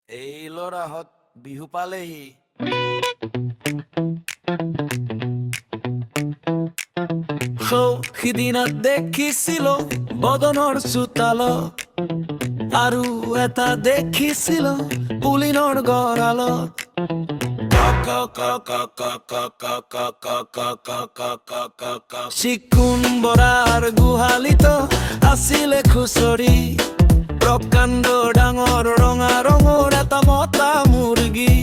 এই ল'ৰাহঁত বিহু পালেহি। সিদিনা দেখিছিলো বদনৰ চোতালত, আৰু এটা দেখিছিলো পুলিনৰ গঁৰালত। চিকুণ বৰাৰ গোহালিত আছিলে খুচৰি, প্ৰকাণ্ড ডাঙৰ ৰঙা ৰঙৰ এটা মতা মুৰ্গী।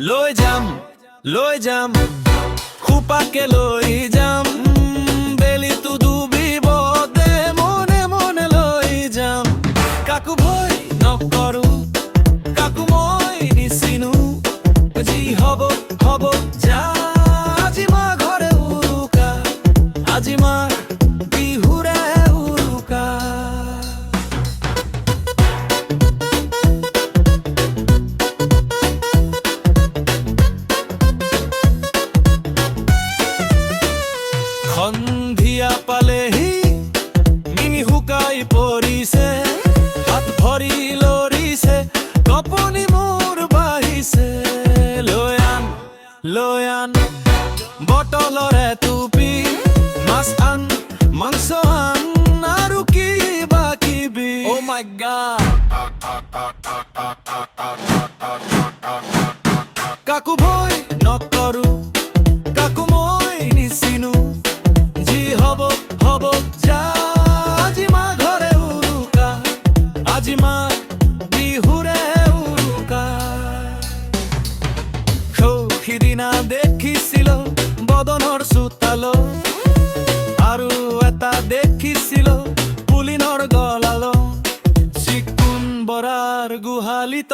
লৈ যাম লৈ যাম খোপাকে লৈ যাম, বেলিটো ডুবিব দে মনে মনে লৈ যাম। কাকো ভয় নকৰো, কাকো মই নিচিনো, যি হব হব যা। আজি মা ঘৰে উৰুকা, আজি মা বিহুৰে উৰুকা। সন্ধিয়া পালেহি মিনি শুকাই পৰিছে, হাত ভৰি লৰিছে, কপনি মোৰ বাঢ়িছে। লৈ আন বটলৰে টুপি, মাছ আন মাংস আন আৰু কিবা কিবি। Oh my God, কাকো ভয় নকৰো, কাকো মই নিচিনো, যি হব হব যা। আজি মা ঘৰে উৰুকা, আজি মা বিহুৰে উৰুকা। সিদিনা দেখিছিলো বদনৰ চোতালত, আৰু এটা দেখিছিলো পুলিনৰ গঁৰালত। চিকুণ বৰাৰ গোহালিত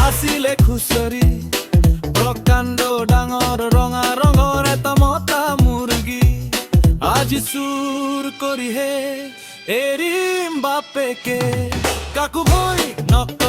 আছিলে খুচৰি, প্ৰকাণ্ড ডাঙৰ ৰঙা ৰঙৰ এটা মতা মুৰ্গী। আজি চুৰ কৰিহে এৰিম বাপেকে, কাকো ভয় নকৰো।